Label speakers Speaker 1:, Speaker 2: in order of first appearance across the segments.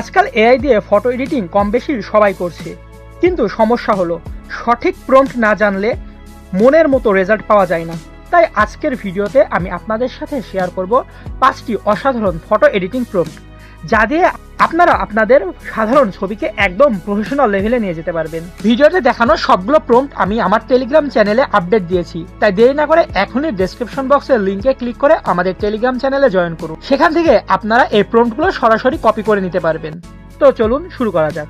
Speaker 1: আজকাল এআই দিয়ে photo editing কম বেশি সবাই করছে, কিন্তু সমস্যা হলো সঠিক প্রম্পট না জানলে মনের মতো রেজাল্ট পাওয়া যায় না। তাই আজকের ভিডিওতে আমি আপনাদের সাথে শেয়ার করব 5টি অসাধারণ ফটো এডিটিং প্রম্পট, যা দিয়ে আপনারা আপনাদের সাধারণ ছবিকে একদম প্রফেশনাল লেভেলে নিয়ে যেতে পারবেন। ভিডিওতে দেখানো সবগুলো প্রম্পট আমি আমার টেলিগ্রাম চ্যানেলে আপডেট দিয়েছি, তাই দেরি না করে এখনই ডেসক্রিপশন বক্সের লিঙ্কে ক্লিক করে আমাদের টেলিগ্রাম চ্যানেলে জয়েন করুন। সেখান থেকে আপনারা এই প্রম্পটগুলো সরাসরি কপি করে নিতে পারবেন। তো চলুন শুরু করা যাক।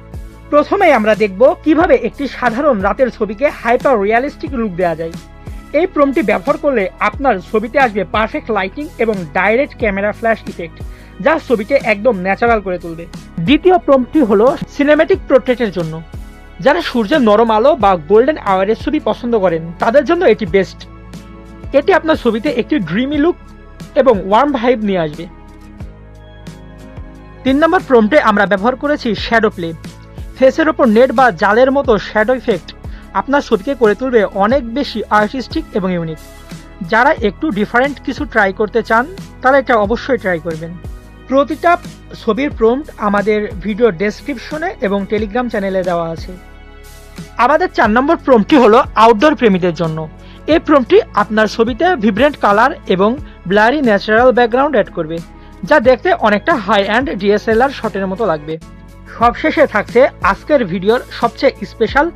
Speaker 1: প্রথমেই আমরা দেখব কিভাবে একটি সাধারণ রাতের ছবিকে হাইপার রিয়ালিস্টিক লুক দেওয়া যায়। এই প্রম্পটটি ব্যবহার করলে আপনার ছবিতে আসবে পারফেক্ট লাইটিং এবং ডাইরেক্ট ক্যামেরা ফ্ল্যাশ ইফেক্ট, যা ছবিকে একদম ন্যাচারাল করে তুলবে। দ্বিতীয় প্রম্পটটি হলো সিনেম্যাটিক পোর্ট্রেটের জন্য। যারা সূর্যের নরম আলো বা গোল্ডেন আওয়ারের ছবি পছন্দ করেন তাদের জন্য এটি বেস্ট। এটি আপনার ছবিতে একটি ড্রিমি লুক এবং ওয়ার্ম ভাইব নিয়ে আসবে। 3 নম্বর প্রম্পটে আমরা ব্যবহার করেছি শ্যাডো প্লে। ফেসের ওপর নেট বা জালের মতো শ্যাডো ইফেক্ট আপনার ছবিকে করে তুলবে অনেক বেশি আর্টিস্টিক এবং ইউনিক। যারা একটু ডিফারেন্ট কিছু ট্রাই করতে চান তারা এটা অবশ্যই ট্রাই করবেন। প্রতিটা ছবির প্রম্পট আমাদের ভিডিও ডেসক্রিপশনে এবং টেলিগ্রাম চ্যানেলে দেওয়া আছে। আমাদের 4 নম্বর প্রম্পটটি হলো আউটডোর প্রেমীদের জন্য। এই প্রম্পটটি আপনার ছবিতে ভিব্রেন্ট কালার এবং ব্লারি ন্যাচারাল ব্যাকগ্রাউন্ড অ্যাড করবে, যা দেখতে অনেকটা হাই অ্যান্ড ডিএসএলআর শটের মতো লাগবে। সবশেষে থাকছে আজকের ভিডিওর সবচেয়ে স্পেশাল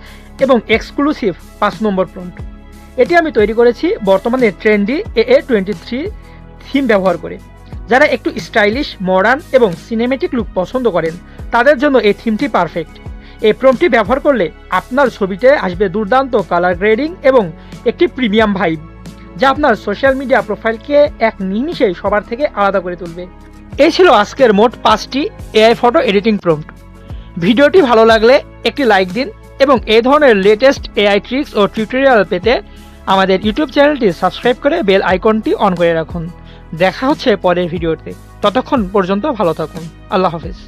Speaker 1: এবং এক্সক্লুসিভ 5 নম্বর প্রম্পট। এটি আমি তৈরি করেছি বর্তমানে ট্রেন্ডি AA23 থিম ব্যবহার করে। যারা একটু স্টাইলিশ, মডার্ন এবং সিনেমেটিক লুক পছন্দ করেন তাদের জন্য এই থিমটি পারফেক্ট। এই প্রম্পটটি ব্যবহার করলে আপনার ছবিতে আসবে দুর্দান্ত কালার গ্রেডিং এবং একটি প্রিমিয়াম ভাইব, যা আপনার সোশ্যাল মিডিয়া প্রোফাইলকে এক নিমিষেই সবার থেকে আলাদা করে তুলবে। এই ছিল আজকের মোট 5টি এআই ফটো এডিটিং প্রম্পট। ভিডিওটি ভালো লাগলে একটি লাইক দিন এবং এই ধরনের লেটেস্ট এআই ট্রিক্স ও টিউটোরিয়াল পেতে আমাদের ইউটিউব চ্যানেলটি সাবস্ক্রাইব করে বেল আইকনটি অন করে রাখুন। দেখা হচ্ছে পরের ভিডিওতে। ততক্ষণ পর্যন্ত ভালো থাকুন। আল্লাহ হাফেজ।